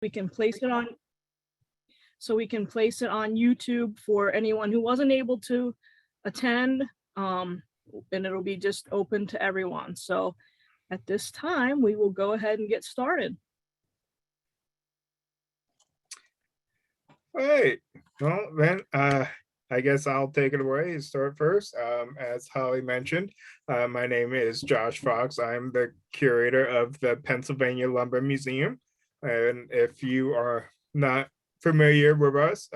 we can place it on YouTube for anyone who wasn't able to attend, and it'll be just open to everyone. So at this time, we will go ahead and get started. All right. Well, then I guess I'll take it away and start first. As Holly mentioned, my name is Josh Fox. I'm the curator of the Pennsylvania Lumber Museum. And if you are not familiar with us,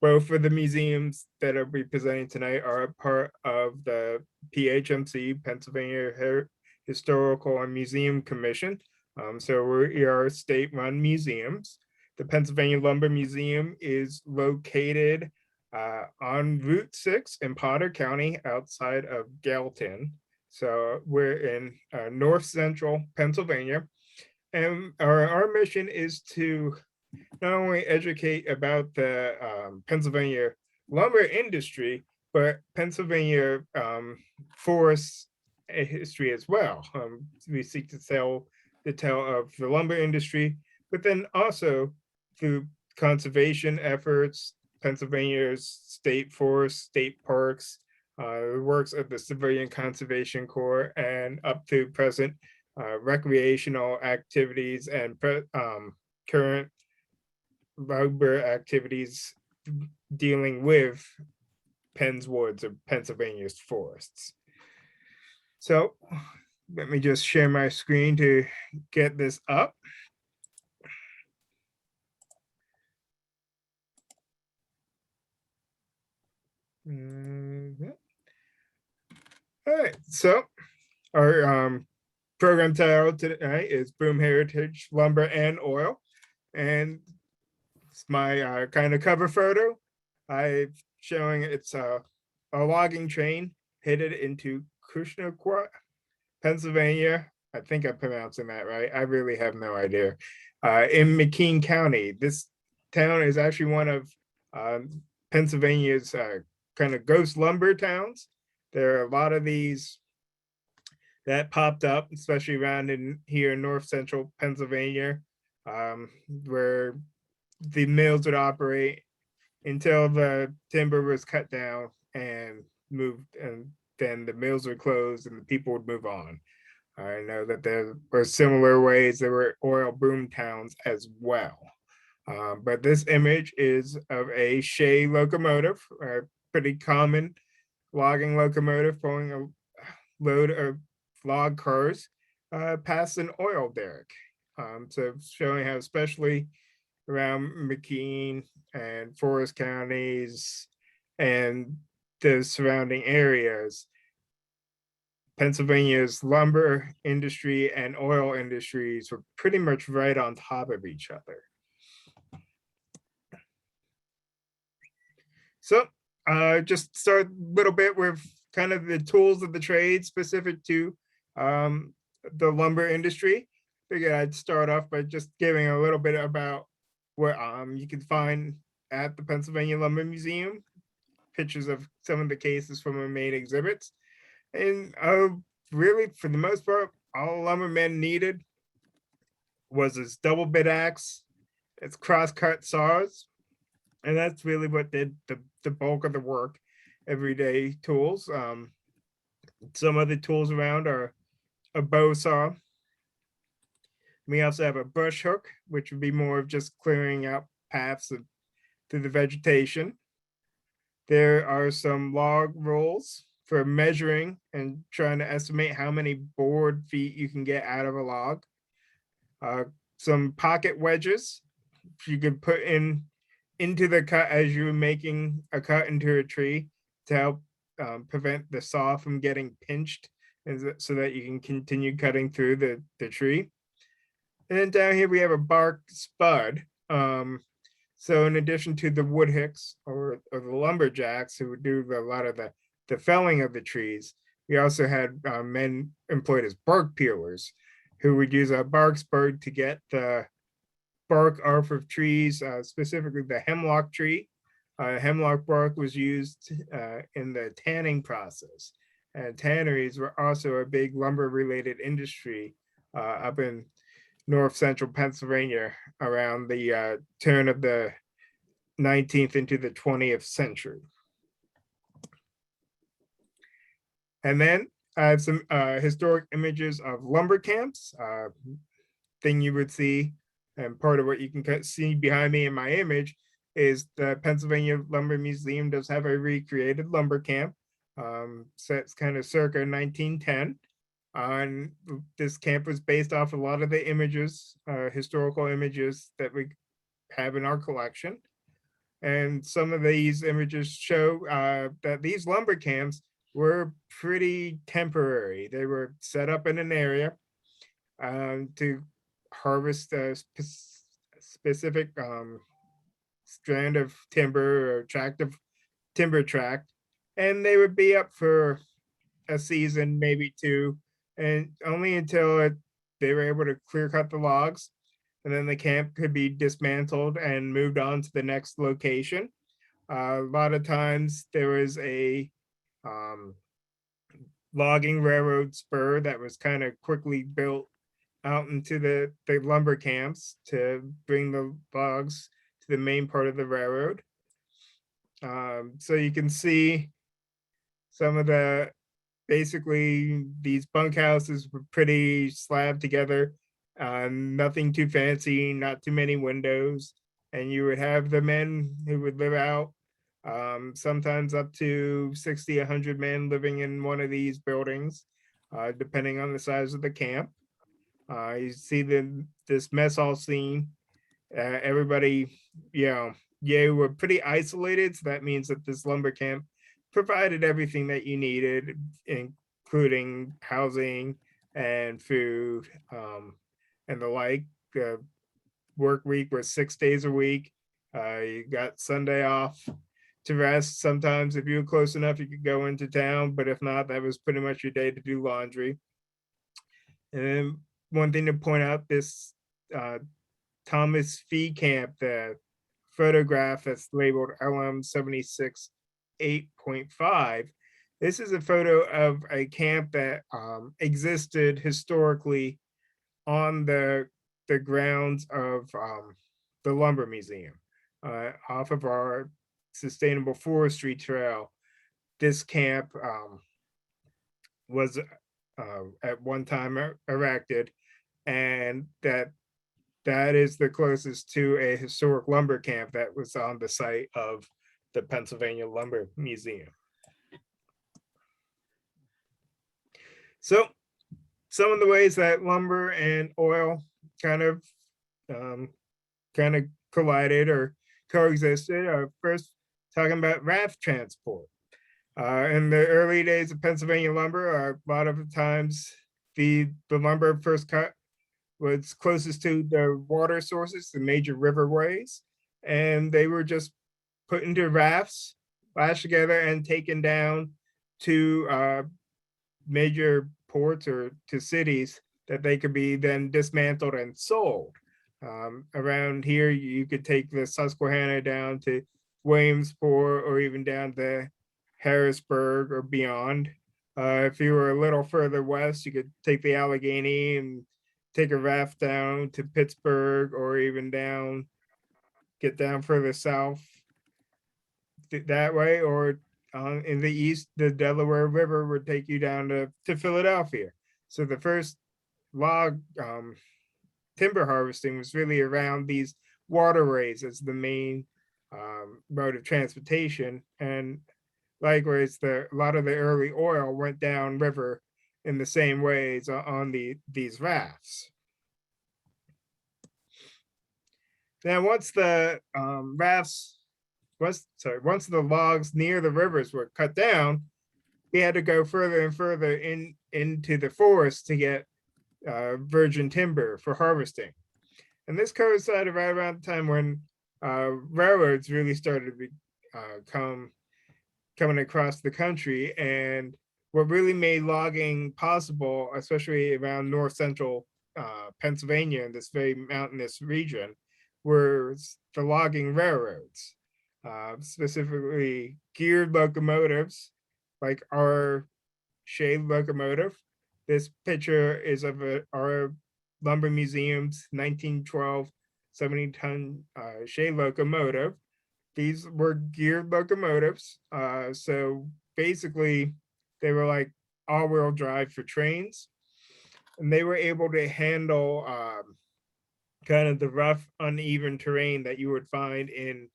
both of the museums that I'll be presenting tonight are a part of the PHMC, Pennsylvania Historical and Museum Commission. So we are state-run museums. The Pennsylvania Lumber Museum is located on Route 6 in Potter County outside of Gailton. So we're in north central Pennsylvania. And our mission is to not only educate about the Pennsylvania lumber industry, but Pennsylvania forest history as well. We seek to tell the tale of the lumber industry, but then also through conservation efforts, Pennsylvania's state forests, state parks, works of the Civilian Conservation Corps, and up to present recreational activities and current lumber activities dealing with Penn's Woods of Pennsylvania's forests. So let me just share my screen to get this up. All right, so our program title tonight is Boom Heritage Lumber and Oil, and it's my kind of cover photo. I'm showing it's a logging train headed into Kushnaqua, Pennsylvania. I think I'm pronouncing that right. I really have no idea. In McKean County, this town is actually one of Pennsylvania's kind of ghost lumber towns. There are a lot of these that popped up, especially around in here in north central Pennsylvania, where the mills would operate until the timber was cut down and moved, and then the mills would close and the people would move on. I know that there were similar ways there were oil boom towns as well. But this image is of a Shay locomotive, a pretty common logging locomotive pulling a load of log cars past an oil derrick. So showing how, especially around McKean and Forest counties and the surrounding areas, Pennsylvania's lumber industry and oil industries were pretty much right on top of each other. So just start a little bit with kind of the tools of the trade specific to the lumber industry. Figured I'd start off by just giving a little bit about what you can find at the Pennsylvania Lumber Museum, pictures of some of the cases from our main exhibits. And really, for the most part, all lumbermen needed was this double bit axe, its crosscut saws, and that's really what did the bulk of the work. Everyday tools. Some of the tools around are a bow saw. We also have a brush hook, which would be more of just clearing out paths through the vegetation. There are some log rolls for measuring and trying to estimate how many board feet you can get out of a log. Some pocket wedges you could put into the cut as you're making a cut into a tree to help prevent the saw from getting pinched, so that you can continue cutting through the tree. And then down here we have a bark spud. So in addition to the wood hicks or the lumberjacks who would do a lot of the felling of the trees, we also had men employed as bark peelers who would use a bark spud to get the bark off of trees, specifically the hemlock tree. Hemlock bark was used in the tanning process. And tanneries were also a big lumber related industry up in north central Pennsylvania around the turn of the 19th into the 20th century. And then I have some historic images of lumber camps, thing you would see, and part of what you can see behind me in my image is the Pennsylvania Lumber Museum does have a recreated lumber camp, set kind of circa 1910. And this camp was based off a lot of the images, historical images that we have in our collection. And some of these images show that these lumber camps were pretty temporary. They were set up in an area to harvest a specific strand of timber or tract of timber tract, and they would be up for a season, maybe two, and only until they were able to clear cut the logs, and then the camp could be dismantled and moved on to the next location. A lot of times there was a logging railroad spur that was kind of quickly built out into the lumber camps to bring the logs to the main part of the railroad. So you can see some of the, basically these bunkhouses were pretty slabbed together, nothing too fancy, not too many windows. And you would have the men who would live out, sometimes up to 60, 100 men living in one of these buildings, depending on the size of the camp. You see this mess hall scene. Everybody, were pretty isolated. So that means that this lumber camp provided everything that you needed, including housing and food and the like. The work week was 6 days a week. You got Sunday off to rest. Sometimes if you were close enough, you could go into town, but if not, that was pretty much your day to do laundry. And then one thing to point out, this Thomas Fee Camp, the photograph that's labeled LM76 8.5. This is a photo of a camp that existed historically on the grounds of the Lumber Museum, off of our Sustainable Forestry Trail. This camp was at one time erected, and that is the closest to a historic lumber camp that was on the site of the Pennsylvania Lumber Museum. So some of the ways that lumber and oil kind of collided or coexisted are first talking about raft transport. In the early days of Pennsylvania lumber, a lot of the times the lumber first cut was closest to the water sources, the major riverways, and they were just put into rafts, lashed together, and taken down to major ports or to cities that they could be then dismantled and sold. Around here, you could take the Susquehanna down to Williamsport or even down to Harrisburg or beyond. If you were a little further west, you could take the Allegheny and take a raft down to Pittsburgh, or even get down further south that way, or in the east, the Delaware River would take you down to Philadelphia. So the first log timber harvesting was really around these waterways as the main mode of transportation. And likewise, a lot of the early oil went down river in the same ways on these rafts. Now, once the once the logs near the rivers were cut down, we had to go further and further into the forest to get virgin timber for harvesting. And this coincided right around the time when railroads really started to coming across the country. And what really made logging possible, especially around north central Pennsylvania in this very mountainous region, were the logging railroads, specifically geared locomotives like our shade locomotive. This picture is of our Lumber Museum's 1912 70-ton Shay locomotive. These were geared locomotives. So basically, they were like all-wheel drive for trains, and they were able to handle kind of the rough, uneven terrain that you would find in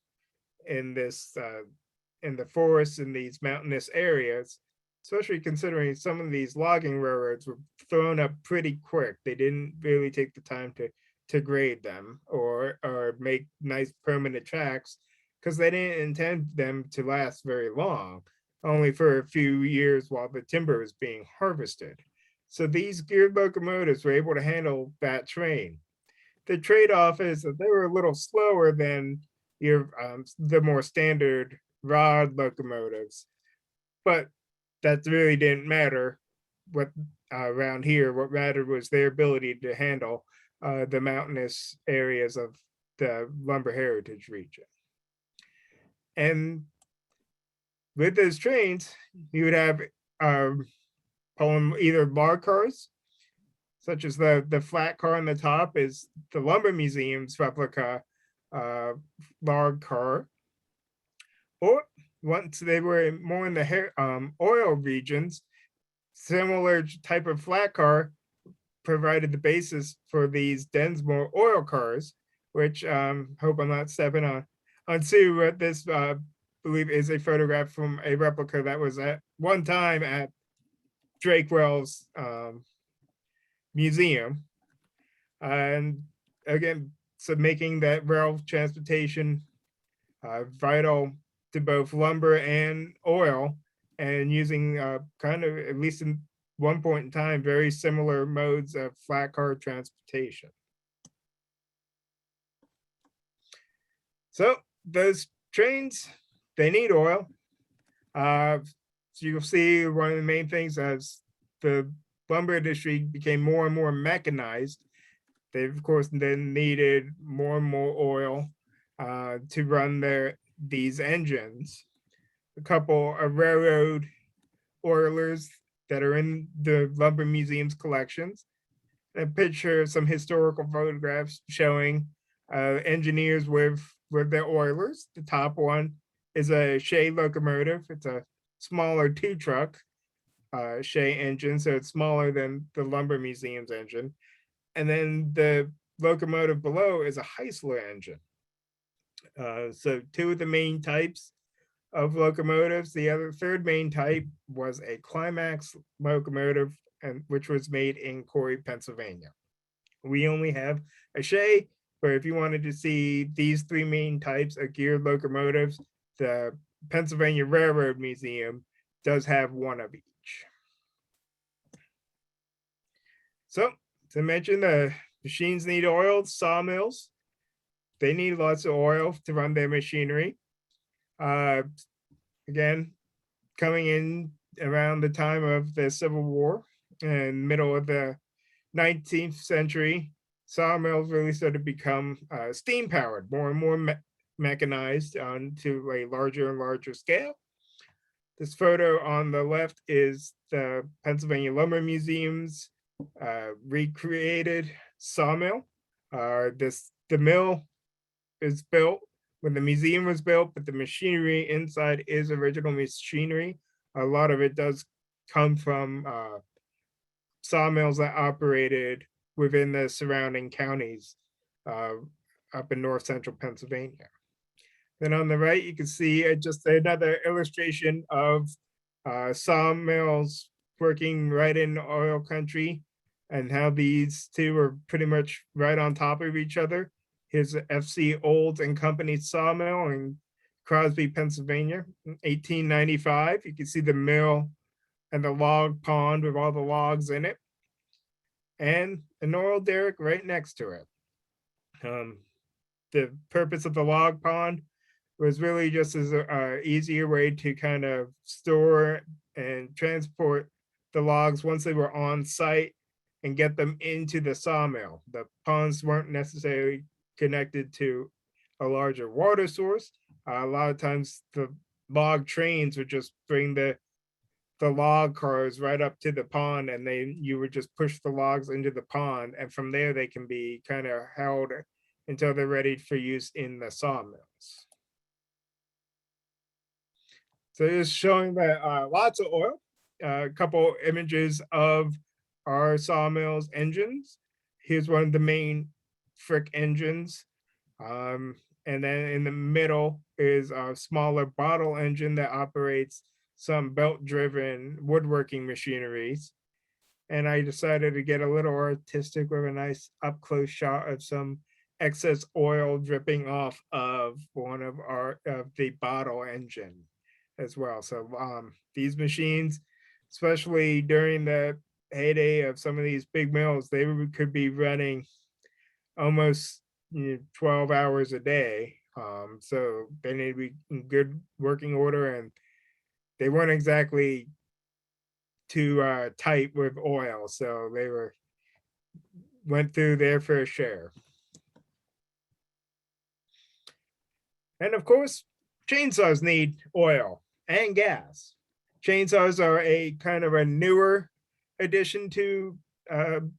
this in the forests in these mountainous areas, especially considering some of these logging railroads were thrown up pretty quick. They didn't really take the time to grade them or make nice permanent tracks because they didn't intend them to last very long, only for a few years while the timber was being harvested. So these geared locomotives were able to handle that terrain. The trade-off is that they were a little slower than your the more standard rod locomotives, but that really didn't matter. What around here, what mattered was their ability to handle the mountainous areas of the lumber heritage region. And with those trains, you would have either log cars, such as the flat car on the top is the Lumber Museum's replica log car. Or once they were more in the oil regions, similar type of flat car provided the basis for these Densmore oil cars, which hope I'm not stepping on Sue, but this believe is a photograph from a replica that was at one time at Drake Wells Museum. And again, so making that rail transportation vital to both lumber and oil, and using kind of, at least in one point in time, very similar modes of flat car transportation. So those trains, they need oil. So you'll see one of the main things as the lumber industry became more and more mechanized, they of course then needed more and more oil to run these engines. A couple of railroad oilers that are in the Lumber Museum's collections. A picture of some historical photographs showing engineers with their oilers. The top one is a Shay locomotive. It's a smaller two truck Shay engine, so it's smaller than the Lumber Museum's engine. And then the locomotive below is a Heisler engine. So two of the main types of locomotives. The third main type was a Climax locomotive, and which was made in Corey, Pennsylvania. We only have a Shay, but if you wanted to see these three main types of geared locomotives, the Pennsylvania Railroad Museum does have one of each. So to mention, the machines need oil. Sawmills, they need lots of oil to run their machinery. Again, coming in around the time of the Civil War and middle of the 19th century, sawmills really started to become steam powered, more and more mechanized onto a larger and larger scale. This photo on the left is the Pennsylvania Lumber Museum's recreated sawmill. The mill is built when the museum was built, but the machinery inside is original machinery. A lot of it does come from sawmills that operated within the surrounding counties up in north central Pennsylvania. Then on the right, you can see just another illustration of sawmills working right in oil country and how these two are pretty much right on top of each other. Here's FC Olds and Company sawmill in Crosby, Pennsylvania, 1895. You can see the mill and the log pond with all the logs in it, and an oil derrick right next to it. The purpose of the log pond was really just as an easier way to kind of store and transport the logs once they were on site and get them into the sawmill. The ponds weren't necessarily connected to a larger water source. A lot of times the log trains would just bring the the log cars right up to the pond, and you would just push the logs into the pond, and from there they can be kind of held until they're ready for use in the sawmills. So just showing that lots of oil. A couple images of our sawmills engines. Here's one of the main Frick engines. And then in the middle is a smaller bottle engine that operates some belt-driven woodworking machineries. And I decided to get a little artistic with a nice up-close shot of some excess oil dripping off of one of the bottle engine as well. So these machines, especially during the heyday of some of these big mills, they could be running almost 12 hours a day. So they need to be in good working order, and they weren't exactly too tight with oil, so they went through their fair share. And of course, chainsaws need oil and gas. Chainsaws are a kind of a newer addition to the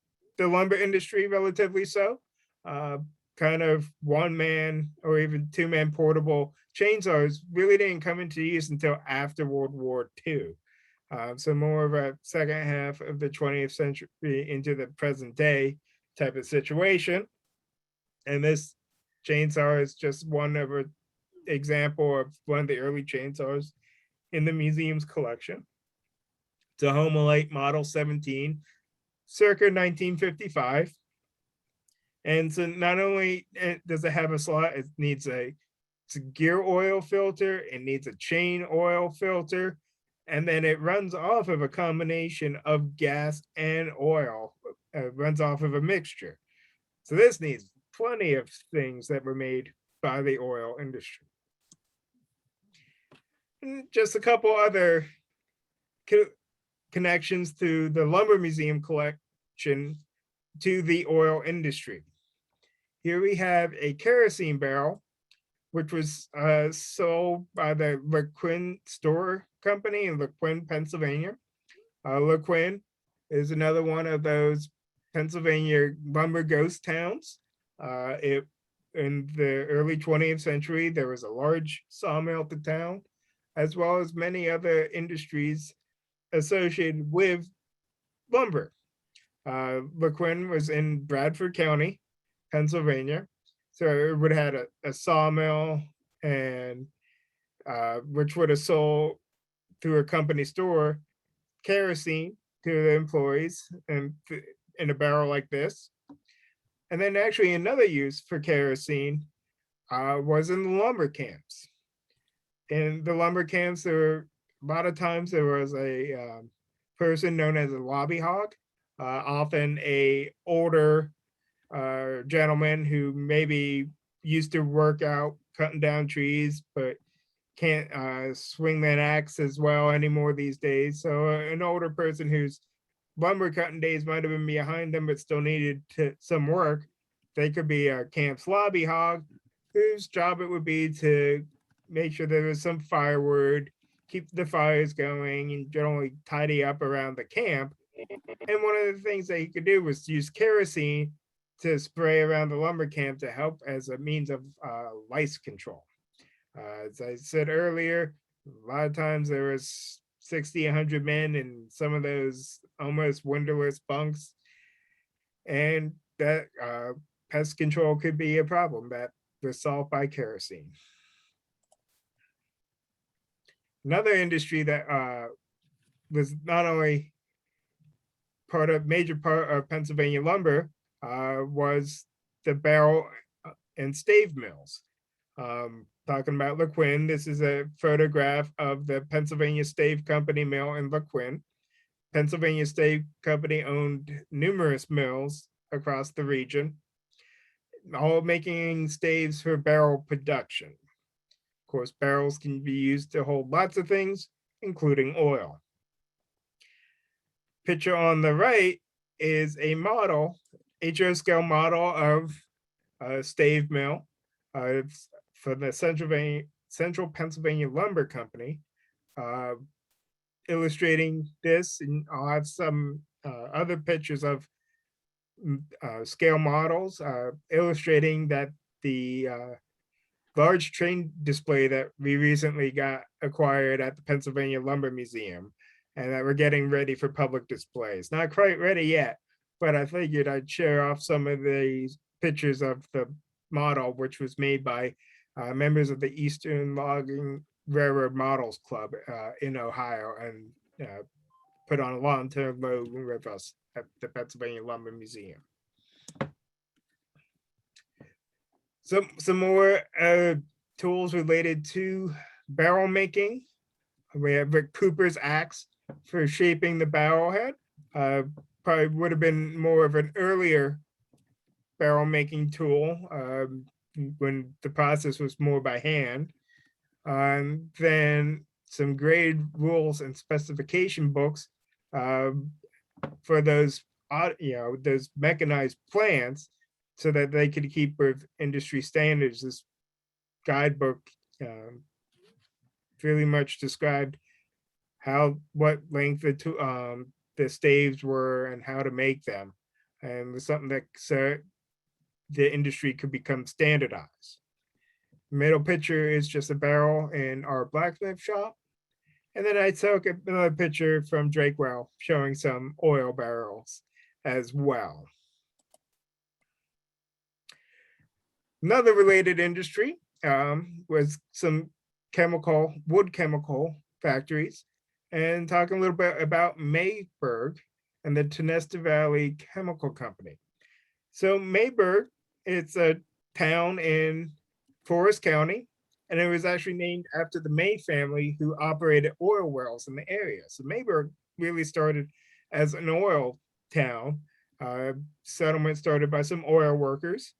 lumber industry, relatively so. Kind of one man or even two man portable chainsaws really didn't come into use until after World War II. So more of a second half of the 20th century into the present day type of situation. And this chainsaw is just one of an example of one of the early chainsaws in the museum's collection. It's a Homelite Model 17, circa 1955. And so not only does it have a slot, it needs it's a gear oil filter, it needs a chain oil filter, and then it runs off of a combination of gas and oil. It runs off of a mixture. So this needs plenty of things that were made by the oil industry. And just a couple other connections to the Lumber Museum collection to the oil industry. Here we have a kerosene barrel, which was sold by the LeQuinn Store Company in LeQuinn, Pennsylvania. LeQuinn is another one of those Pennsylvania lumber ghost towns. In the early 20th century, there was a large sawmill at the town, as well as many other industries associated with lumber. LeQuinn was in Bradford County, Pennsylvania. So it would have had a sawmill, and which would have sold through a company store kerosene to the employees and in a barrel like this. And then actually another use for kerosene was in the lumber camps. In the lumber camps, there were a lot of times there was a person known as a lobby hog, often a older gentleman who maybe used to work out cutting down trees, but can't swing that axe as well anymore these days. So an older person whose lumber cutting days might have been behind them, but still needed some work. They could be a camp's lobby hog, whose job it would be to make sure there was some firewood, keep the fires going, and generally tidy up around the camp. And one of the things that he could do was use kerosene to spray around the lumber camp to help as a means of lice control. As I said earlier, a lot of times there was 60, 100 men in some of those almost windowless bunks. And that pest control could be a problem that was solved by kerosene. Another industry that was not only major part of Pennsylvania lumber was the barrel and stave mills. Talking about LeQuinn, this is a photograph of the Pennsylvania Stave Company mill in LeQuinn. Pennsylvania Stave Company owned numerous mills across the region, all making staves for barrel production. Of course, barrels can be used to hold lots of things, including oil. Picture on the right is a model, HO scale model of a stave mill for the Central Pennsylvania Lumber Company. illustrating this, and I'll have some other pictures of scale models illustrating that the large train display that we recently got acquired at the Pennsylvania Lumber Museum and that we're getting ready for public displays. Not quite ready yet, but I figured I'd share off some of these pictures of the model, which was made by members of the Eastern Logging Railroad Models Club in Ohio and put on a long-term load with us at the Pennsylvania Lumber Museum. Some more tools related to barrel making. We have Rick Cooper's axe for shaping the barrel head. Probably would have been more of an earlier barrel making tool when the process was more by hand. Then some grade rules and specification books for those those mechanized plants so that they could keep with industry standards. This guidebook really much described what length the staves were and how to make them, and was something that the industry could become standardized. Middle picture is just a barrel in our blacksmith shop. And then I took another picture from Drakewell showing some oil barrels as well. Another related industry was some wood chemical factories, and talking a little bit about Mayberg and the Tonesta Valley Chemical Company. So Mayberg, it's a town in Forest County, and it was actually named after the May family who operated oil wells in the area. So Mayberg really started as an oil town. Settlement started by some oil workers.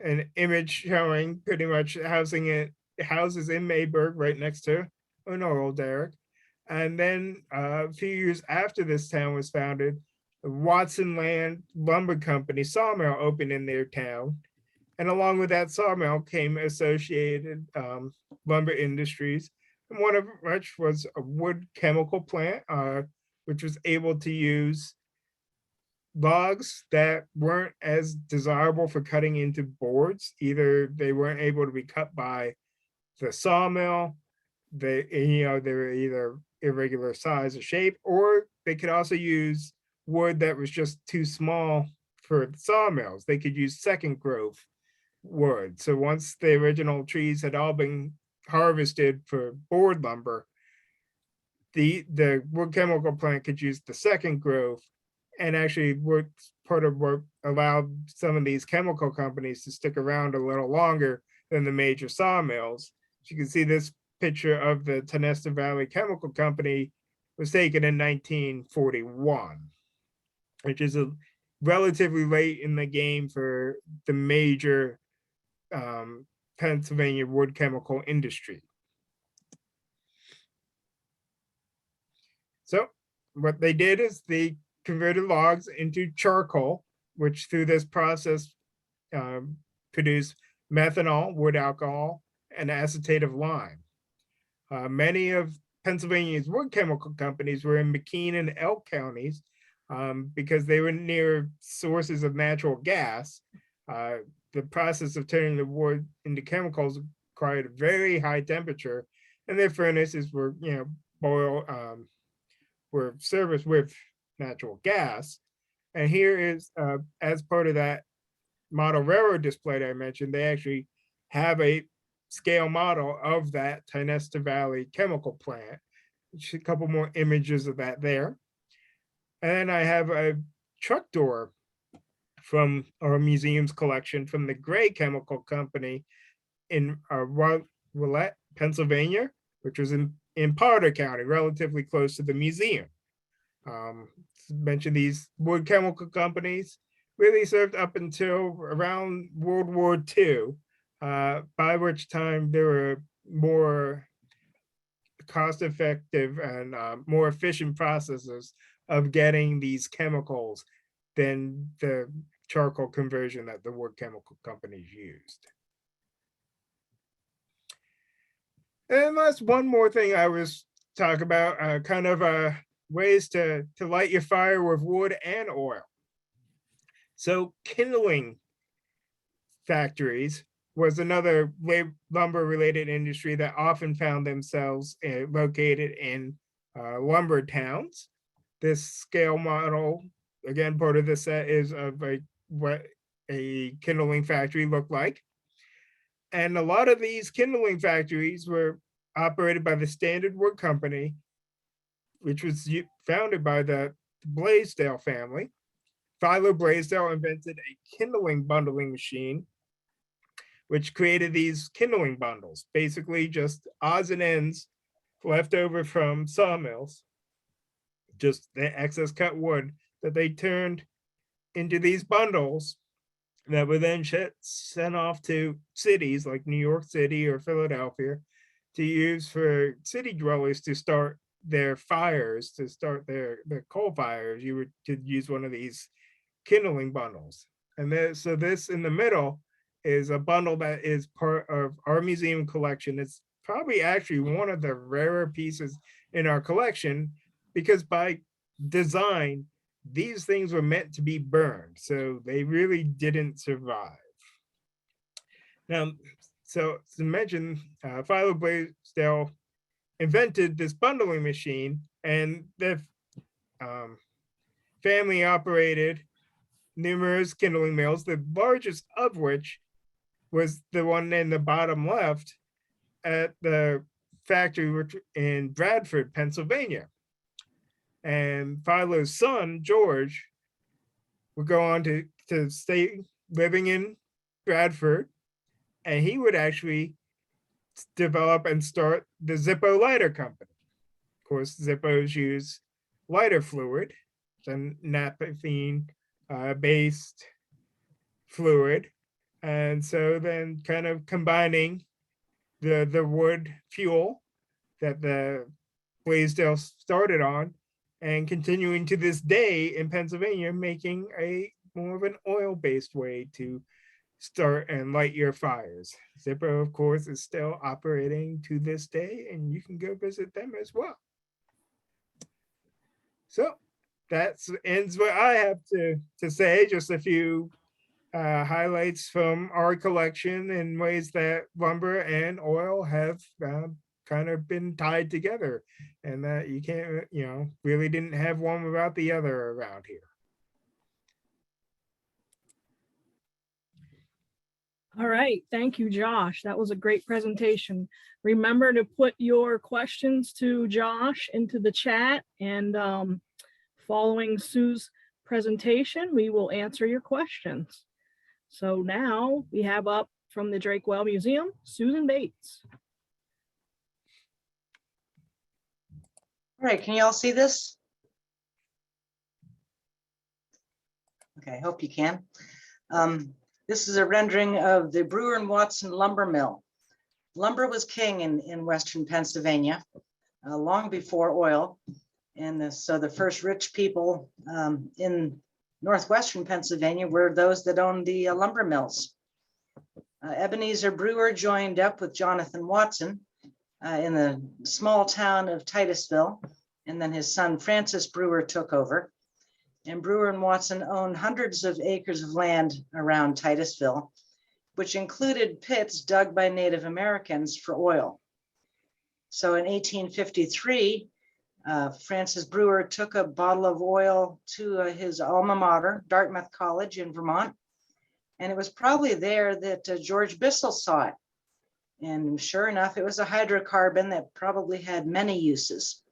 An image showing pretty much houses in Mayberg right next to an oil derrick. And then a few years after this town was founded, the Watson Land Lumber Company sawmill opened in their town. And along with that sawmill came associated lumber industries, and one of which was a wood chemical plant, which was able to use logs that weren't as desirable for cutting into boards. Either they weren't able to be cut by the sawmill, they were either irregular size or shape, or they could also use wood that was just too small for the sawmills. They could use second growth wood. So once the original trees had all been harvested for board lumber, the wood chemical plant could use the second growth, and actually part of what allowed some of these chemical companies to stick around a little longer than the major sawmills. As you can see, this picture of the Tonesta Valley Chemical Company was taken in 1941, which is a relatively late in the game for the major Pennsylvania wood chemical industry. So what they did is they converted logs into charcoal, which through this process produced methanol, wood alcohol, and acetate of lime. Many of Pennsylvania's wood chemical companies were in McKean and Elk counties because they were near sources of natural gas. The process of turning the wood into chemicals required a very high temperature, and their furnaces were, were serviced with natural gas. And here is, as part of that model railroad display that I mentioned, they actually have a scale model of that Tonesta Valley chemical plant. Just a couple more images of that there. And I have a truck door from our museum's collection from the Gray Chemical Company in Willett, Pennsylvania, which was in Potter County, relatively close to the museum. Mentioned these wood chemical companies really served up until around World War II, by which time there were more cost-effective and more efficient processes of getting these chemicals than the charcoal conversion that the wood chemical companies used. And that's one more thing I was talk about kind of ways to light your fire with wood and oil. So kindling factories was another lumber related industry that often found themselves located in lumber towns. This scale model, again, part of the set is of what a kindling factory looked like. And a lot of these kindling factories were operated by the Standard Wood Company, which was founded by the Blaisdell family. Philo Blaisdell invented a kindling bundling machine, which created these kindling bundles, basically just odds and ends left over from sawmills, just the excess cut wood that they turned into these bundles that were then sent off to cities like New York City or Philadelphia to use for city dwellers to start their fires, to start their coal fires. You could use one of these kindling bundles. And then, so this in the middle is a bundle that is part of our museum collection. It's probably actually one of the rarer pieces in our collection because by design, these things were meant to be burned, so they really didn't survive. Now, so to mention, Philo Blaisdell invented this bundling machine, and the family operated numerous kindling mills, the largest of which was the one in the bottom left at the factory in Bradford, Pennsylvania. And Philo's son, George, would go on to stay living in Bradford, and he would actually develop and start the Zippo Lighter Company. Of course, Zippos use lighter fluid, some naphthalene based fluid. And so then kind of combining the wood fuel that the Blaisdell started on and continuing to this day in Pennsylvania, making a more of an oil-based way to start and light your fires. Zippo, of course, is still operating to this day, and you can go visit them as well. So that ends what I have to say. Just a few highlights from our collection and ways that lumber and oil have kind of been tied together, and that you can't, really didn't have one without the other around here. All right, thank you, Josh. That was a great presentation. Remember to put your questions to Josh into the chat, and following Sue's presentation, we will answer your questions. So now we have up from the Drake Well Museum, Susan Bates. All right, can you all see this? Okay, I hope you can. This is a rendering of the Brewer and Watson lumber mill. Lumber was king in Western Pennsylvania long before oil. And so the first rich people in Northwestern Pennsylvania were those that owned the lumber mills. Ebenezer Brewer joined up with Jonathan Watson in the small town of Titusville, and then his son Francis Brewer took over. And Brewer and Watson owned hundreds of acres of land around Titusville, which included pits dug by Native Americans for oil. So in 1853, Francis Brewer took a bottle of oil to his alma mater, Dartmouth College in Vermont. And it was probably there that George Bissell saw it. And sure enough, it was a hydrocarbon that probably had many uses.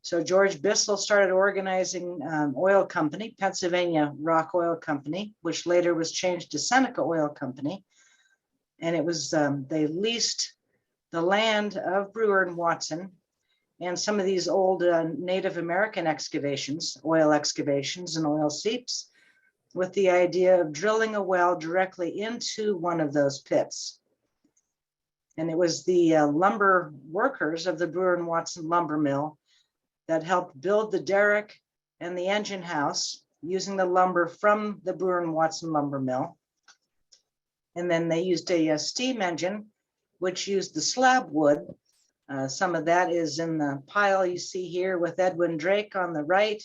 So George Bissell started organizing oil company, Pennsylvania Rock Oil Company, which later was changed to Seneca Oil Company. And it was, they leased the land of Brewer and Watson and some of these old Native American excavations, oil excavations and oil seeps, with the idea of drilling a well directly into one of those pits. And it was the lumber workers of the Brewer and Watson lumber mill that helped build the derrick and the engine house using the lumber from the Brewer and Watson lumber mill. And then they used a steam engine, which used the slab wood Some of that is in the pile you see here with Edwin Drake on the right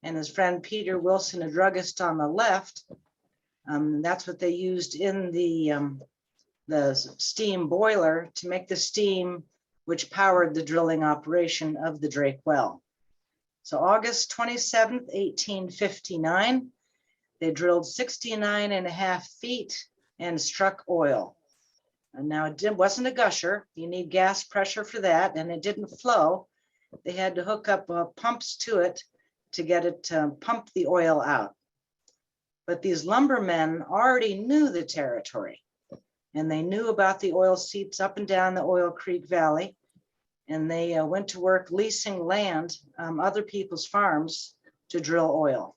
and his friend Peter Wilson, a druggist, on the left. That's what they used in the steam boiler to make the steam which powered the drilling operation of the Drake well. So August 27th, 1859, they drilled 69.5 feet and struck oil. And now it wasn't a gusher. You need gas pressure for that, and it didn't flow. They had to hook up pumps to it to get it to pump the oil out. But these lumbermen already knew the territory, and they knew about the oil seeps up and down the Oil Creek Valley, and they went to work leasing land, other people's farms, to drill oil.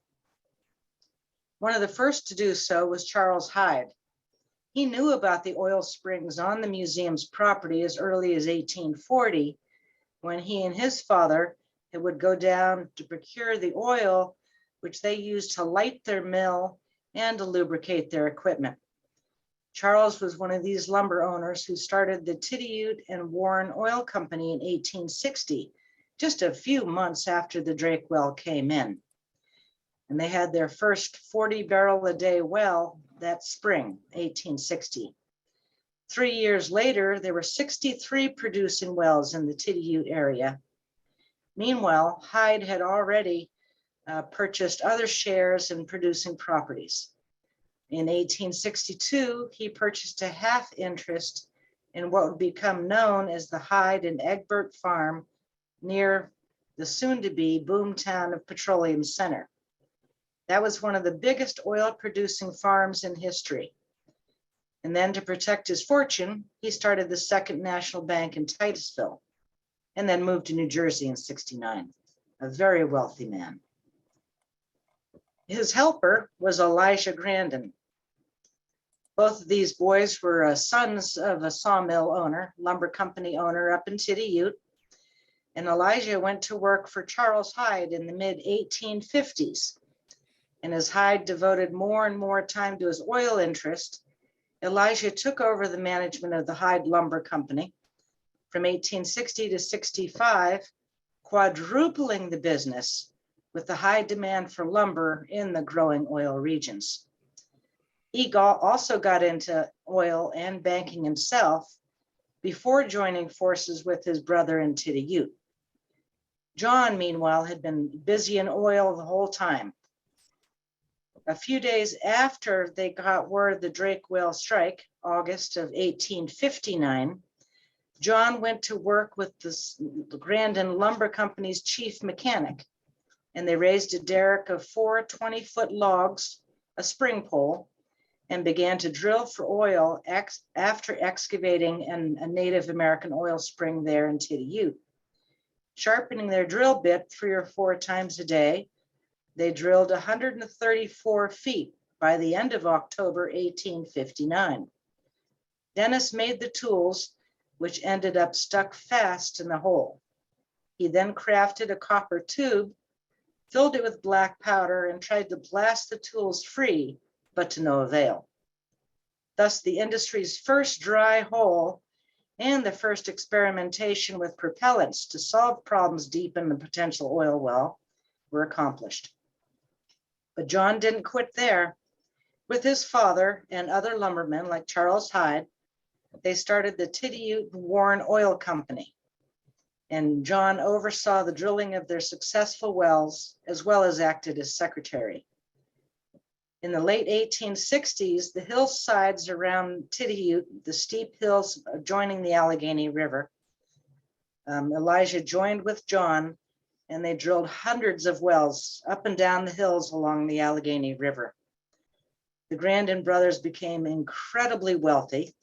One of the first to do so was Charles Hyde. He knew about the oil springs on the museum's property as early as 1840, when he and his father would go down to procure the oil, which they used to light their mill and to lubricate their equipment. Charles was one of these lumber owners who started the Tidioute and Warren Oil Company in 1860, just a few months after the Drake well came in. And they had their first 40-barrel-a-day well that spring, 1860. 3 years later, there were 63 producing wells in the Tidioute area. Meanwhile, Hyde had already purchased other shares in producing properties. In 1862, he purchased a half interest in what would become known as the Hyde and Egbert Farm near the soon-to-be boomtown of Petroleum Center. That was one of the biggest oil-producing farms in history. And then to protect his fortune, he started the Second National Bank in Titusville, and then moved to New Jersey in '69, a very wealthy man. His helper was Elijah Grandin. Both of these boys were sons of a sawmill owner, lumber company owner up in Tidioute. And Elijah went to work for Charles Hyde in the mid-1850s. And as Hyde devoted more and more time to his oil interest, Elijah took over the management of the Hyde Lumber Company from 1860 to 65, quadrupling the business with the high demand for lumber in the growing oil regions. He also got into oil and banking himself before joining forces with his brother in Tidioute. John, meanwhile, had been busy in oil the whole time. A few days after they got word of the Drake well strike, August of 1859, John went to work with the Grandin Lumber Company's chief mechanic, and they raised a derrick of 4 20-foot logs, a spring pole, and began to drill for oil after excavating a Native American oil spring there in Tidioute. Sharpening their drill bit 3 or 4 times a day, they drilled 134 feet by the end of October 1859. Dennis made the tools, which ended up stuck fast in the hole. He then crafted a copper tube, filled it with black powder, and tried to blast the tools free, but to no avail. Thus, the industry's first dry hole and the first experimentation with propellants to solve problems deep in the potential oil well were accomplished. But John didn't quit there. With his father and other lumbermen like Charles Hyde, they started the Tidioute Warren Oil Company. And John oversaw the drilling of their successful wells, as well as acted as secretary. In the late 1860s, the hillsides around Tidioute, the steep hills adjoining the Allegheny River, Elijah joined with John, and they drilled hundreds of wells up and down the hills along the Allegheny River. The Grandin brothers became incredibly wealthy,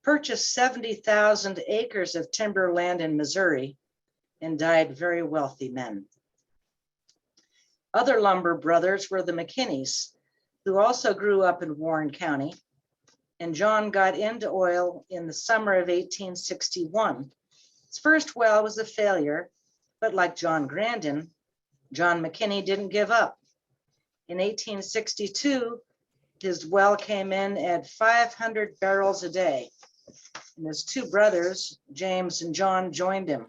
purchased 70,000 acres of timberland in Missouri, and died very wealthy men. Other lumber brothers were the McKinneys, who also grew up in Warren County, and John got into oil in the summer of 1861. His first well was a failure, but like John Grandin, John McKinney didn't give up. In 1862, his well came in at 500 barrels a day. and his two brothers, James and John, joined him.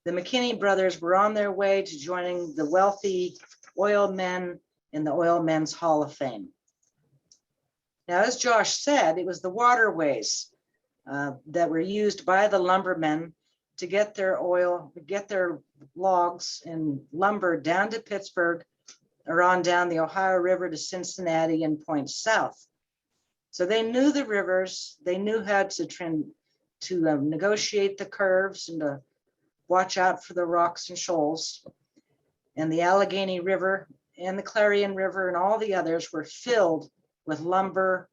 The McKinney brothers were on their way to joining the wealthy oil men in the Oil Men's Hall of Fame. Now, as Josh said, it was the waterways that were used by the lumbermen to get their oil, get their logs and lumber down to Pittsburgh or on down the Ohio River to Cincinnati and points south. So they knew the rivers, they knew how to negotiate the curves and to watch out for the rocks and shoals. And the Allegheny River and the Clarion River and all the others were filled with lumber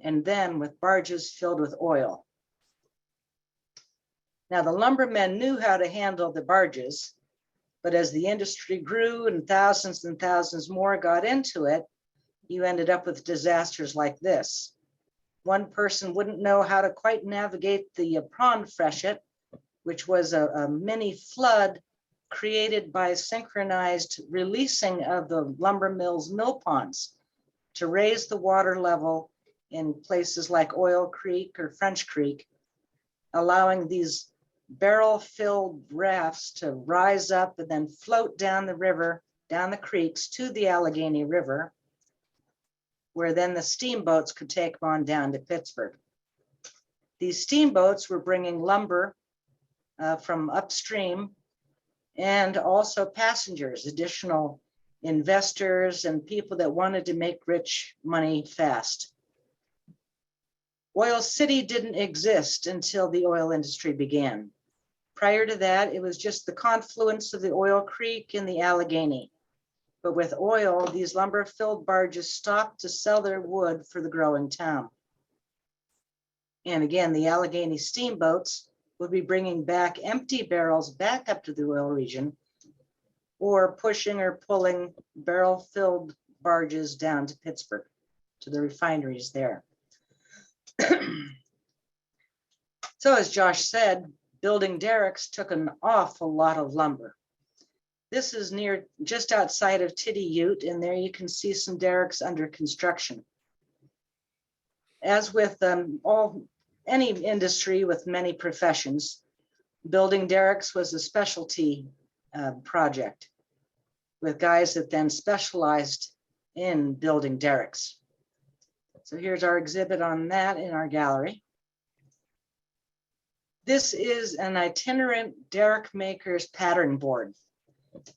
and then with barges filled with oil. Now, the lumbermen knew how to handle the barges, but as the industry grew and thousands more got into it, you ended up with disasters like this. One person wouldn't know how to quite navigate the prawn freshet, which was a mini flood created by synchronized releasing of the lumber mill's mill ponds to raise the water level in places like Oil Creek or French Creek, allowing these barrel-filled rafts to rise up and then float down the river, down the creeks to the Allegheny River, where then the steamboats could take them on down to Pittsburgh. These steamboats were bringing lumber from upstream and also passengers, additional investors and people that wanted to make rich money fast. Oil City didn't exist until the oil industry began. Prior to that, it was just the confluence of the Oil Creek and the Allegheny. But with oil, these lumber-filled barges stopped to sell their wood for the growing town. And again, the Allegheny steamboats would be bringing back empty barrels back up to the oil region, or pushing or pulling barrel-filled barges down to Pittsburgh, to the refineries there. So as Josh said, building derricks took an awful lot of lumber. This is near, just outside of Tiddy Ute, and there you can see some derricks under construction. As with any industry with many professions, building derricks was a specialty project with guys that then specialized in building derricks. So here's our exhibit on that in our gallery. This is an itinerant derrick maker's pattern board.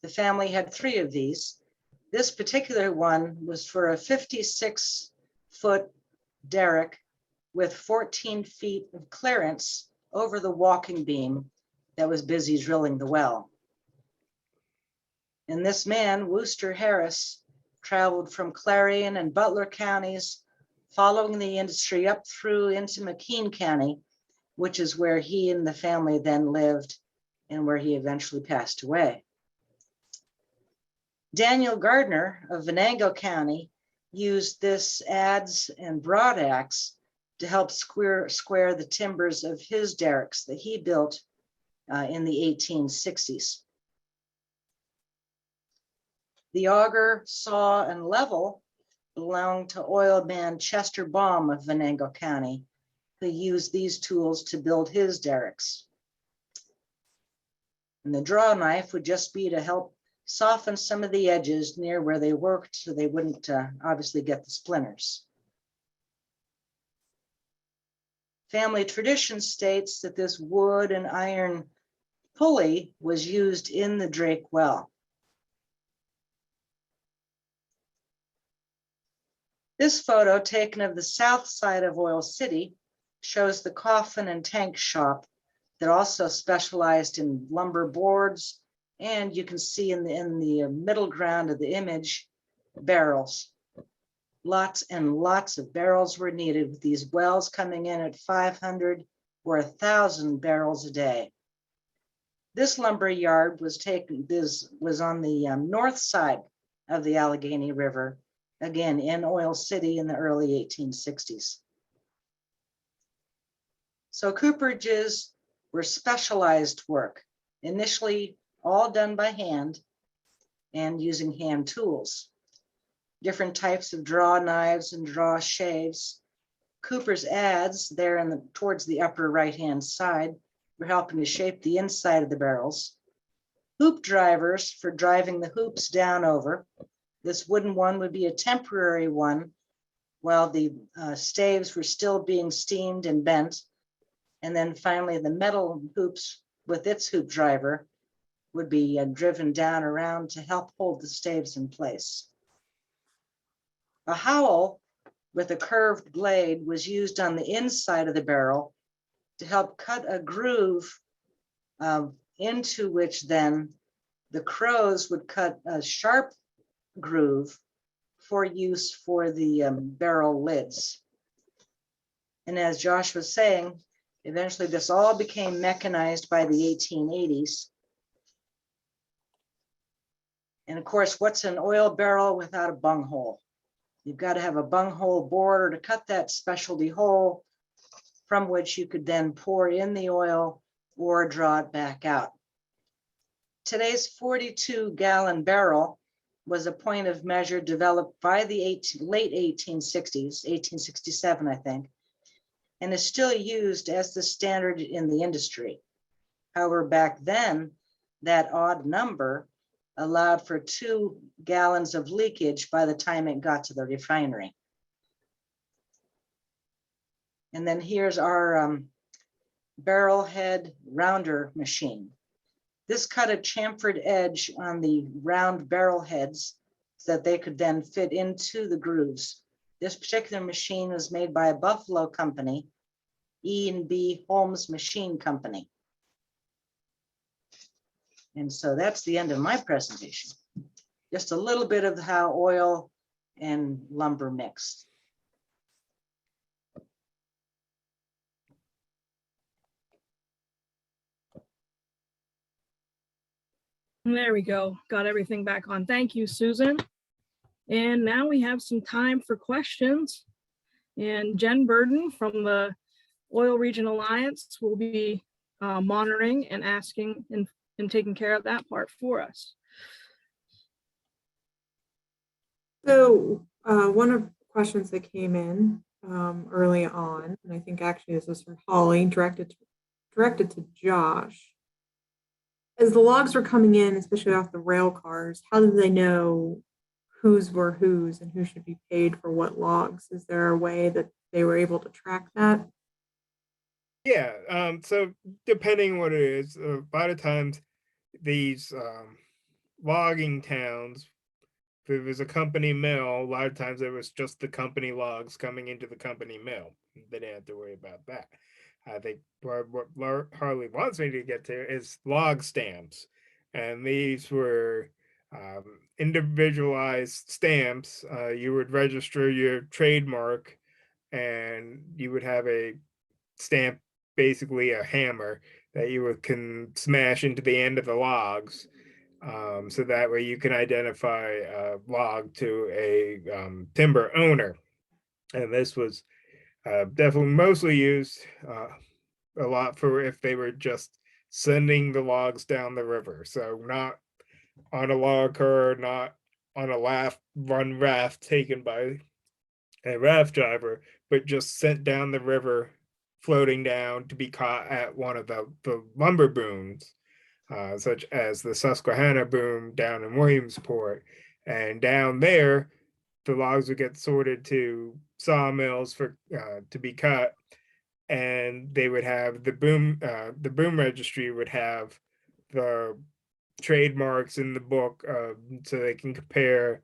The family had 3 of these. This particular one was for a 56-foot derrick with 14 feet of clearance over the walking beam that was busy drilling the well. And this man, Wooster Harris, traveled from Clarion and Butler counties, following the industry up through into McKean County, which is where he and the family then lived and where he eventually passed away. Daniel Gardner of Venango County used this adze and broadaxe to help square the timbers of his derricks that he built in the 1860s. The auger, saw, and level belonged to oilman Chester Baum of Venango County, who used these tools to build his derricks. And the draw knife would just be to help soften some of the edges near where they worked so they wouldn't obviously get the splinters. Family tradition states that this wood and iron pulley was used in the Drake well. This photo, taken of the south side of Oil City, shows the coffin and tank shop that also specialized in lumber boards, and you can see in the middle ground of the image, barrels. Lots and lots of barrels were needed, with these wells coming in at 500 or 1,000 barrels a day. This lumber yard was on the north side of the Allegheny River, again in Oil City in the early 1860s. So cooperages were specialized work, initially all done by hand and using hand tools. Different types of draw knives and draw shaves, Cooper's adze there towards the upper right-hand side were helping to shape the inside of the barrels. Hoop drivers for driving the hoops down over. This wooden one would be a temporary one while the staves were still being steamed and bent. And then finally the metal hoops with its hoop driver would be driven down around to help hold the staves in place. A howl with a curved blade was used on the inside of the barrel to help cut a groove into which then the crows would cut a sharp groove for use for the barrel lids. And as Josh was saying, eventually this all became mechanized by the 1880s. And of course, what's an oil barrel without a bunghole? You've got to have a bunghole bore to cut that specialty hole from which you could then pour in the oil or draw it back out. Today's 42-gallon barrel was a point of measure developed by the late 1860s, 1867, I think, and is still used as the standard in the industry. However, back then, that odd number allowed for 2 gallons of leakage by the time it got to the refinery. And then here's our barrel head rounder machine. This cut a chamfered edge on the round barrel heads so that they could then fit into the grooves. This particular machine was made by a Buffalo company, E&B Holmes Machine Company. And so that's the end of my presentation. Just a little bit of how oil and lumber mixed. There we go. Got everything back on. Thank you, Susan. And now we have some time for questions. And Jen Burden from the Oil Region Alliance will be monitoring and asking and taking care of that part for us. So one of the questions that came in early on, and I think actually this was from Holly, directed to Josh. As the logs were coming in, especially off the rail cars, how did they know whose were whose and who should be paid for what logs? Is there a way that they were able to track that? Yeah, so depending on what it is, a lot of times these logging towns, if it was a company mill, a lot of times it was just the company logs coming into the company mill. They didn't have to worry about that. I think what Harley wants me to get to is log stamps. And these were individualized stamps. You would register your trademark and you would have a stamp, basically a hammer that you can smash into the end of the logs. So that way you can identify a log to a timber owner. And this was definitely mostly used a lot for if they were just sending the logs down the river. So not on a log car, not on a run raft taken by a raft driver, but just sent down the river, floating down to be caught at one of the lumber booms, such as the Susquehanna boom down in Williamsport. And down there, the logs would get sorted to sawmills for to be cut, and they would have the boom registry would have the trademarks in the book, so they can compare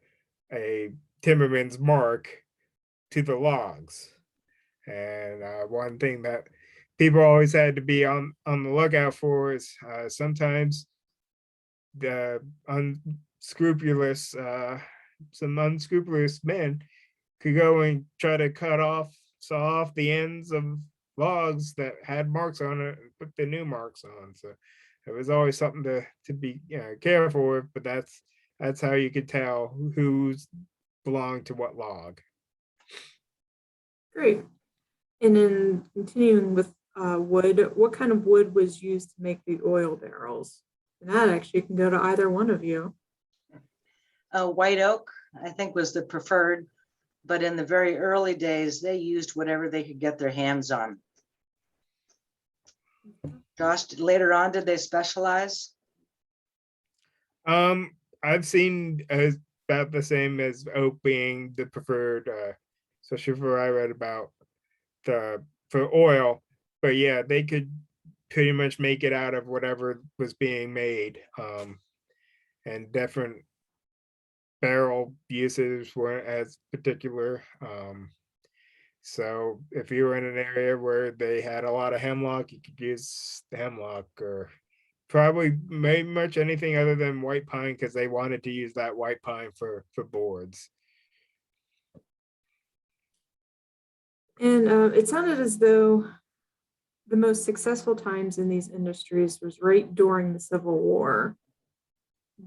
a timberman's mark to the logs. And one thing that people always had to be on the lookout for is sometimes the unscrupulous some unscrupulous men could go and try to saw off the ends of logs that had marks on it and put the new marks on. So it was always something to be careful with, but that's how you could tell who's belonged to what log. Great. And then continuing with wood, what kind of wood was used to make the oil barrels? And that actually can go to either one of you. White oak, I think, was the preferred. but in the very early days, they used whatever they could get their hands on. Josh, later on, did they specialize? I've seen as about the same as oak being the preferred, especially for I read about for oil. But yeah, they could pretty much make it out of whatever was being made. And different barrel uses weren't as particular. So if you were in an area where they had a lot of hemlock, you could use the hemlock, or probably maybe much anything other than white pine, because they wanted to use that white pine for boards. And it sounded as though the most successful times in these industries was right during the Civil War.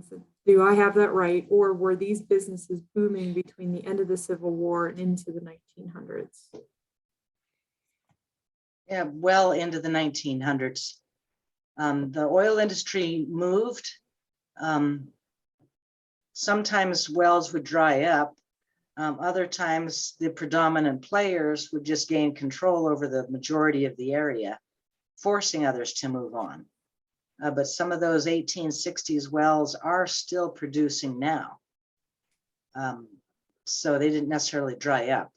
So do I have that right? Or were these businesses booming between the end of the Civil War and into the 1900s? Yeah, well into the 1900s. The oil industry moved. Sometimes wells would dry up. Other times the predominant players would just gain control over the majority of the area, forcing others to move on. But some of those 1860s wells are still producing now. So they didn't necessarily dry up,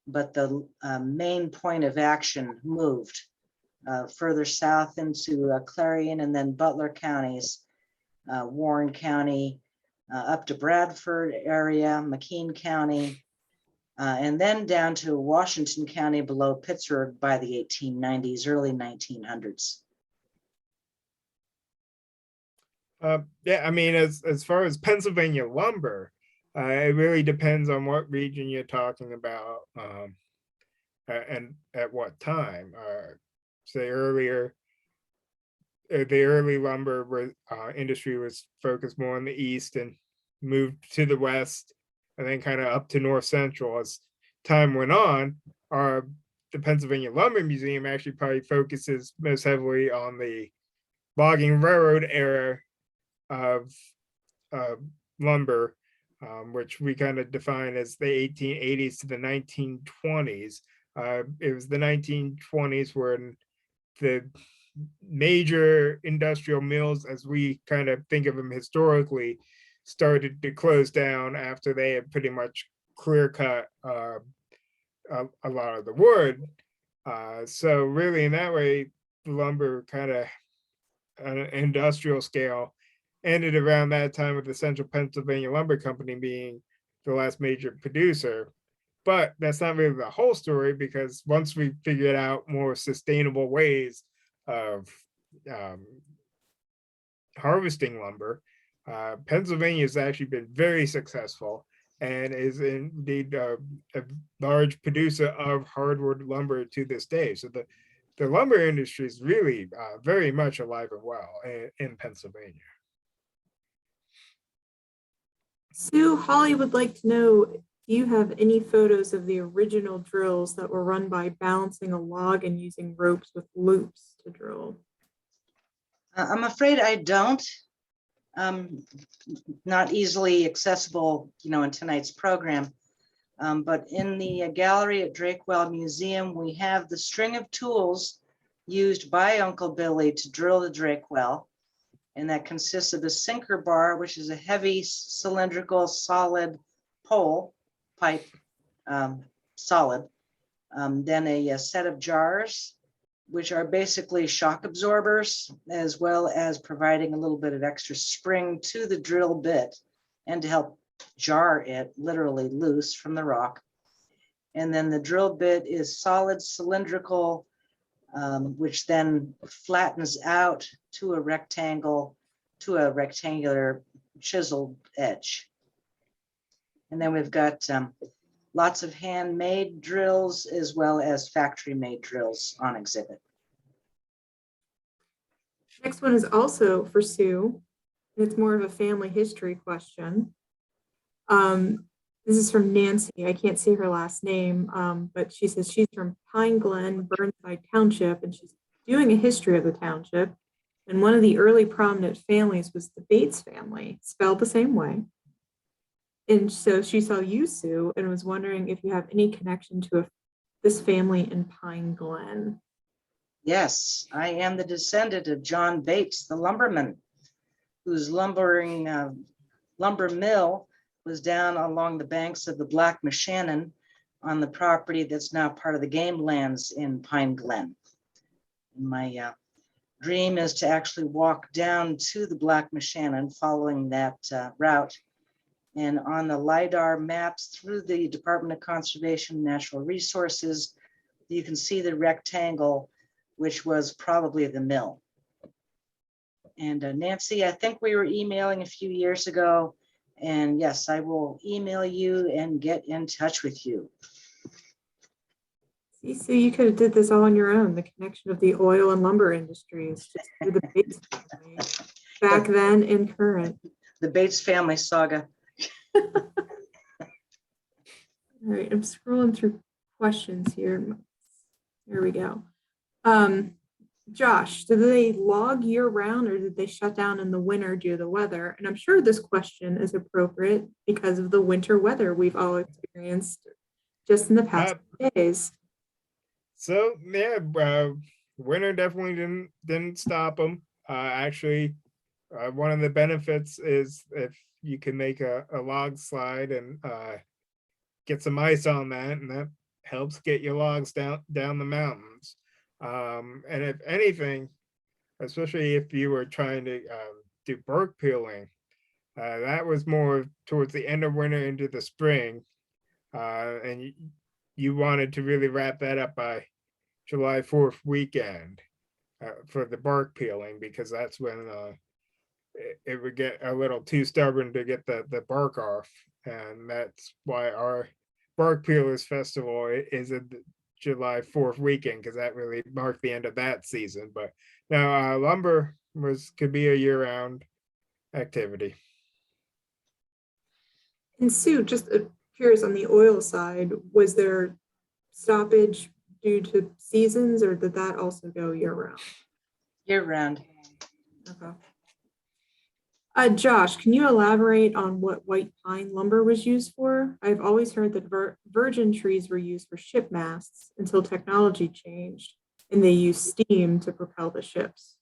but the main point of action moved further south into Clarion and then Butler counties, Warren County, up to Bradford area, McKean County, and then down to Washington County below Pittsburgh by the 1890s, early 1900s. Yeah, I mean, as far as Pennsylvania lumber, it really depends on what region you're talking about, and at what time. Say earlier, the early lumber industry was focused more on the east and moved to the west, and then kind of up to north central. As time went on, the Pennsylvania Lumber Museum actually probably focuses most heavily on the logging railroad era of lumber, which we kind of define as the 1880s to the 1920s. It was the 1920s when the major industrial mills, as we kind of think of them historically, started to close down after they had pretty much clear cut a lot of the wood. So really in that way, lumber kind of on an industrial scale ended around that time, with the Central Pennsylvania Lumber Company being the last major producer. But that's not really the whole story, because once we figured out more sustainable ways of harvesting lumber, Pennsylvania has actually been very successful and is indeed a large producer of hardwood lumber to this day. So the lumber industry is really very much alive and well in Pennsylvania. Sue, Holly would like to know, do you have any photos of the original drills that were run by balancing a log and using ropes with loops to drill? I'm afraid I don't. Not easily accessible, in tonight's program. But in the gallery at Drakewell Museum, we have the string of tools used by Uncle Billy to drill the Drakewell. And that consists of a sinker bar, which is a heavy cylindrical solid pole pipe, solid. Then a set of jars, which are basically shock absorbers, as well as providing a little bit of extra spring to the drill bit and to help jar it literally loose from the rock. And then the drill bit is solid cylindrical, which then flattens out to a rectangular chiseled edge. And then we've got lots of handmade drills as well as factory-made drills on exhibit. Next one is also for Sue. It's more of a family history question. This is from Nancy. I can't see her last name, but she says she's from Pine Glen, Burnside Township, and she's doing a history of the township. And one of the early prominent families was the Bates family, spelled the same way. And so she saw you, Sue, and was wondering if you have any connection to this family in Pine Glen. Yes, I am the descendant of John Bates, the lumberman, whose lumber mill was down along the banks of the Black Moshannon on the property that's now part of the game lands in Pine Glen. My dream is to actually walk down to the Black Moshannon following that route. And on the LiDAR maps through the Department of Conservation and Natural Resources, you can see the rectangle, which was probably the mill. And Nancy, I think we were emailing a few years ago. And yes, I will email you and get in touch with you. See, Sue, you could have did this all on your own. The connection of the oil and lumber industries just through the Bates family, back then and current. The Bates family saga. All right, I'm scrolling through questions here. Here we go. Josh, do they log year round or did they shut down in the winter due to the weather? And I'm sure this question is appropriate because of the winter weather we've all experienced just in the past days. So yeah, winter definitely didn't stop them. Actually, one of the benefits is if you can make a log slide and get some ice on that, and that helps get your logs down the mountains. And if anything, especially if you were trying to do bark peeling, that was more towards the end of winter into the spring, and you wanted to really wrap that up by July 4th weekend for the bark peeling, because that's when it would get a little too stubborn to get the bark off. And that's why our Bark Peelers Festival is a July 4th weekend, because that really marked the end of that season. But now lumber could be a year-round activity. And Sue, just curious on the oil side, was there stoppage due to seasons or did that also go year round? Year round. Okay. Josh, can you elaborate on what white pine lumber was used for? I've always heard that virgin trees were used for ship masts until technology changed and they used steam to propel the ships.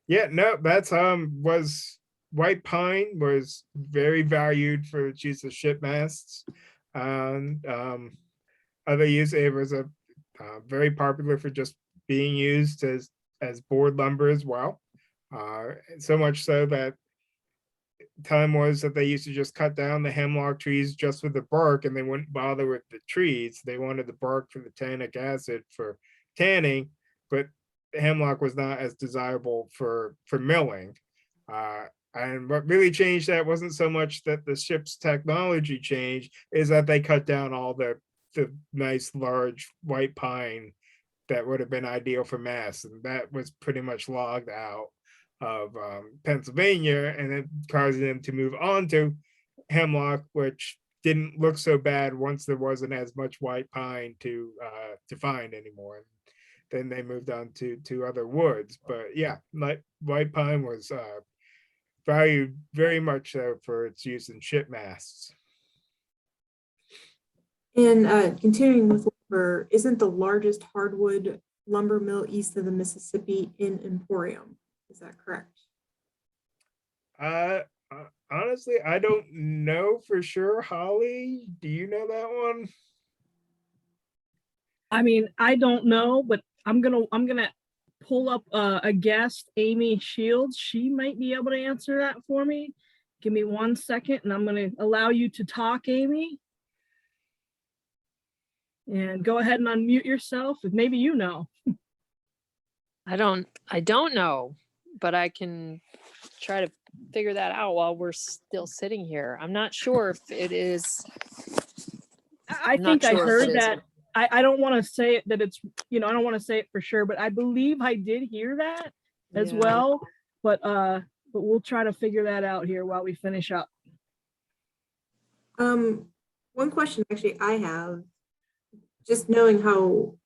Yeah, no, that's was white pine was very valued for its use of ship masts. And other use, it was a very popular for just being used as board lumber as well. So much so that time was that they used to just cut down the hemlock trees just with the bark, and they wouldn't bother with the trees. They wanted the bark for the tannic acid for tanning, but the hemlock was not as desirable for milling. And what really changed that wasn't so much that the ship's technology changed, is that they cut down all the nice large white pine that would have been ideal for masts, and that was pretty much logged out of Pennsylvania, and it caused them to move on to hemlock, which didn't look so bad once there wasn't as much white pine to find anymore. Then they moved on to other woods. But yeah, white pine was valued very much so for its use in ship masts. And continuing with lumber, isn't the largest hardwood lumber mill east of the Mississippi in Emporium? Is that correct? Honestly, I don't know for sure. Holly, do you know that one? I mean, I don't know, but I'm gonna pull up a guest, Amy Shields. She might be able to answer that for me. Give me 1 second, and I'm gonna allow you to talk, Amy. And go ahead and unmute yourself, if maybe you know. I don't know, but I can try to figure that out while we're still sitting here. I'm not sure if it is. I I'm not think I sure if heard it is. that. I don't want to say it that it's, I don't want to say it for sure, but I believe I did hear that as Yeah. well. But we'll try to figure that out here while we finish up. One question actually I have, just knowing how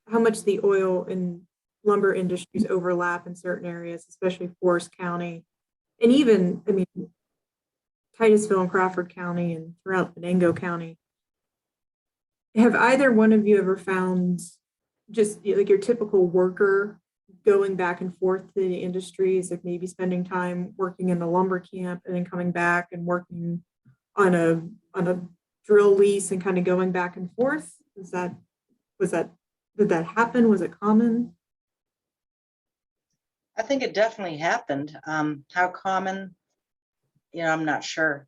much the oil and lumber industries overlap in certain areas, especially Forest County, and even, I mean, Titusville and Crawford County and throughout Venango County. Have either one of you ever found just like your typical worker going back and forth to the industries, like maybe spending time working in the lumber camp and then coming back and working on a drill lease and kind of going back and forth? Did that happen? Was it common? I think it definitely happened. How common, I'm not sure.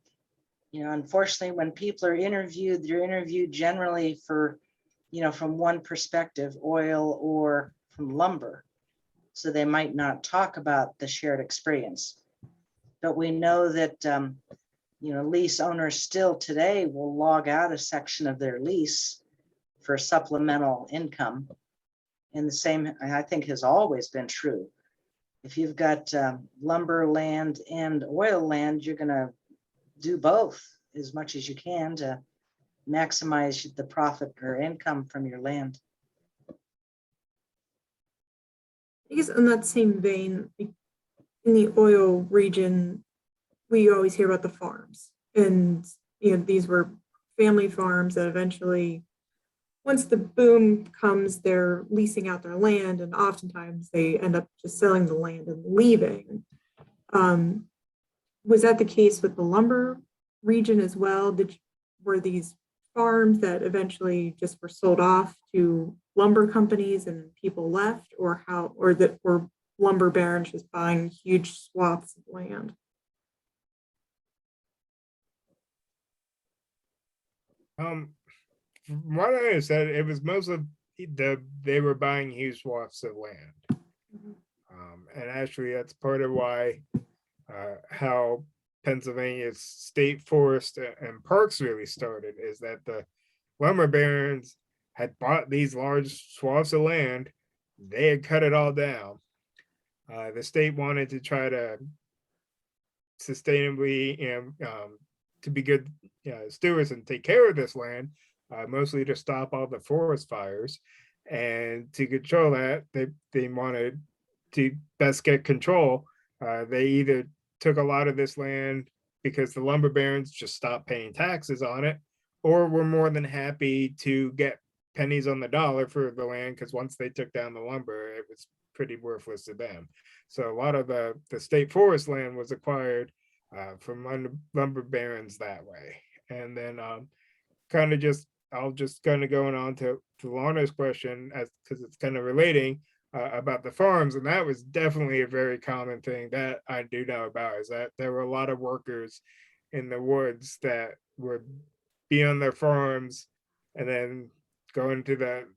Unfortunately, when people are interviewed, they're interviewed generally for, from one perspective, oil or from lumber. So they might not talk about the shared experience. But we know that, lease owners still today will log out a section of their lease for supplemental income. And the same, I think, has always been true. If you've got lumber land and oil land, you're going to do both as much as you can to maximize the profit or income from your land. I guess in that same vein, in the oil region, we always hear about the farms, and these were family farms that eventually, once the boom comes, they're leasing out their land, and oftentimes they end up just selling the land and leaving. Was that the case with the lumber region as well? Were these farms that eventually just were sold off to lumber companies and people left, or were lumber barons just buying huge swaths of land? From what I understand, it was mostly they were buying huge swaths of land. And actually, that's part of why how Pennsylvania's state forest and parks really started, is that the lumber barons had bought these large swaths of land. They had cut it all down. The state wanted to try to sustainably to be good stewards and take care of this land, mostly to stop all the forest fires. And to control that, they wanted to best get control. They either took a lot of this land because the lumber barons just stopped paying taxes on it, or were more than happy to get pennies on the dollar for the land, because once they took down the lumber, it was pretty worthless to them. So a lot of the state forest land was acquired from lumber barons that way. And then I'll just kind of going on to Lorna's question, as because it's kind of relating about the farms, and that was definitely a very common thing that I do know about, is that there were a lot of workers in the woods that would be on their farms, and then go into the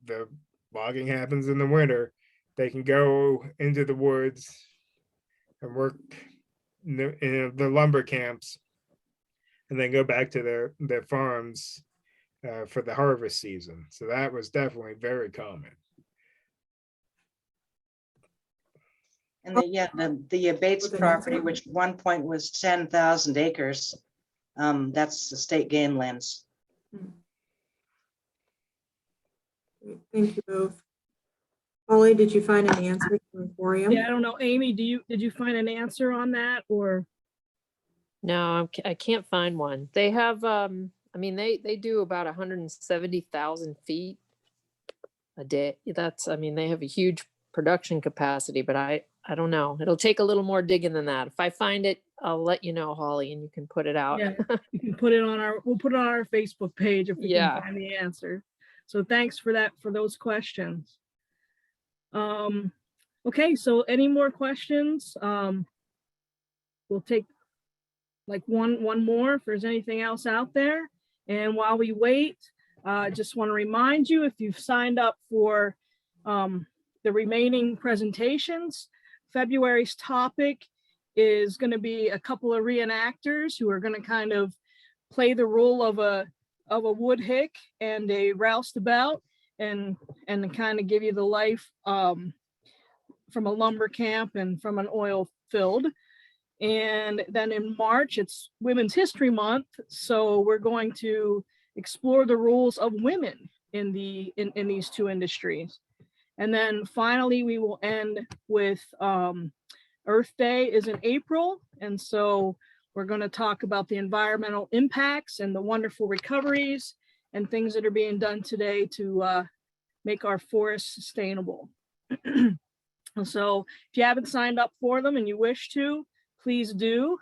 logging happens in the winter. They can go into the woods and work in the lumber camps, and then go back to their farms for the harvest season. So that was definitely very common. And the Bates property, which at one point was 10,000 acres, that's the state game lands. Thank you both. Holly, did you find an answer to Emporium? Yeah, I don't know. Amy, did you find an answer on that, or? No, I can't find one. They have, they do about 170,000 feet a day. They have a huge production capacity, but I don't know. It'll take a little more digging than that. If I find it, I'll let you know, Holly, and you can put it out. Yeah, you can put it on we'll put it on our Facebook page if we can find the answer. So thanks for those questions. Okay, so any more questions? We'll take like one more if there's anything else out there. And while we wait, just want to remind you, if you've signed up for the remaining presentations, February's topic is going to be a couple of reenactors who are going to kind of play the role of a wood hick and a roustabout, and kind of give you the life from a lumber camp and from an oil field. And then in March, it's Women's History Month, so we're going to explore the roles of women in these two industries. And then finally, we will end with Earth Day is in April, and so We're going to talk about the environmental impacts and the wonderful recoveries and things that are being done today to make our forests sustainable. And so if you haven't signed up for them and you wish to, please do.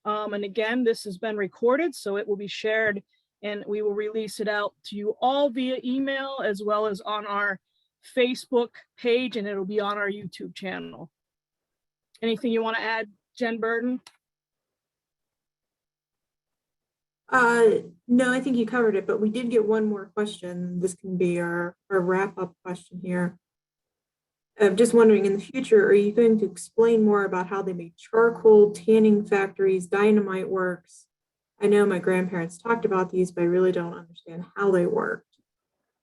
And again, this has been recorded, so it will be shared and we will release it out to you all via email as well as on our Facebook page, and it'll be on our YouTube channel. Anything you want to add, Jen Burden? No, I think you covered it, but we did get one more question. This can be our wrap-up question here. I'm just wondering, in the future, are you going to explain more about how they make charcoal, tanning factories, dynamite works? I know my grandparents talked about these, but I really don't understand how they worked.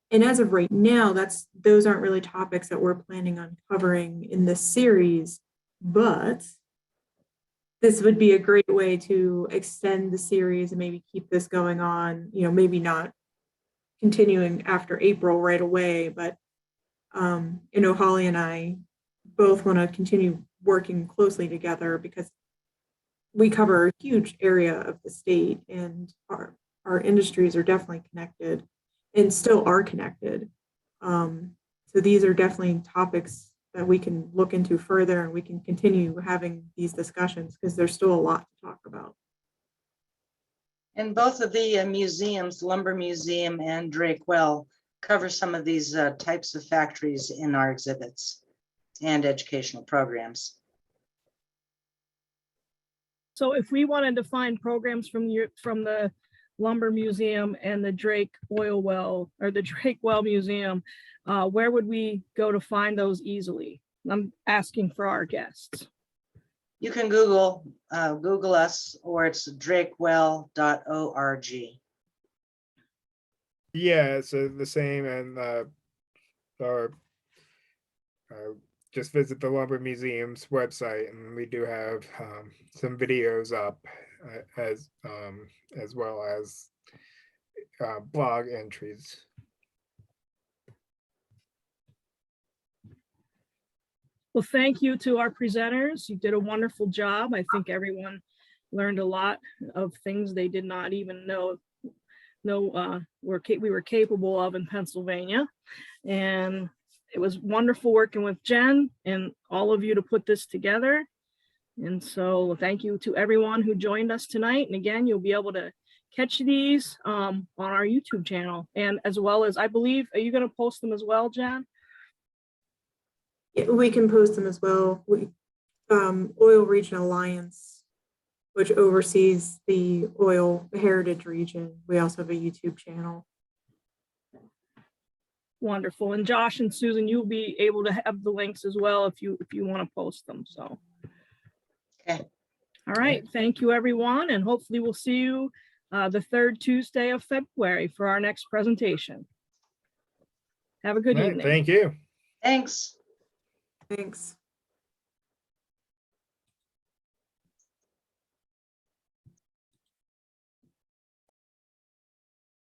And as of right now, those aren't really topics that we're planning on covering in this series, but this would be a great way to extend the series and maybe keep this going on, maybe not continuing after April right away, but Holly and I both want to continue working closely together because we cover a huge area of the state and our industries are definitely connected and still are connected. So these are definitely topics that we can look into further and we can continue having these discussions because there's still a lot to talk about. And both of the museums, Lumber Museum and Drake Well, cover some of these types of factories in our exhibits and educational programs. So if we wanted to find programs from the Lumber Museum and the Drake Oil Well or the Drake Well Museum, where would we go to find those easily? I'm asking for our guests. You can Google us, or it's drakewell.org. Yeah, so the same, and just visit the Lumber Museum's website, and we do have some videos up as well as blog entries. Well, thank you to our presenters. You did a wonderful job. I think everyone learned a lot of things they did not even know we were capable of in Pennsylvania. And it was wonderful working with Jen and all of you to put this together. And so thank you to everyone who joined us tonight. And again, you'll be able to catch these on our YouTube channel. And as well as, I believe, are you going to post them as well, Jen? Yeah, we can post them as well. Oil Region Alliance, which oversees the oil heritage region. We also have a YouTube channel. Wonderful. And Josh and Susan, you'll be able to have the links as well if you want to post them. So. Okay. All right. Thank you, everyone. And hopefully we'll see you the third Tuesday of February for our next presentation. Have a good evening. Thank you. Thanks. Thanks.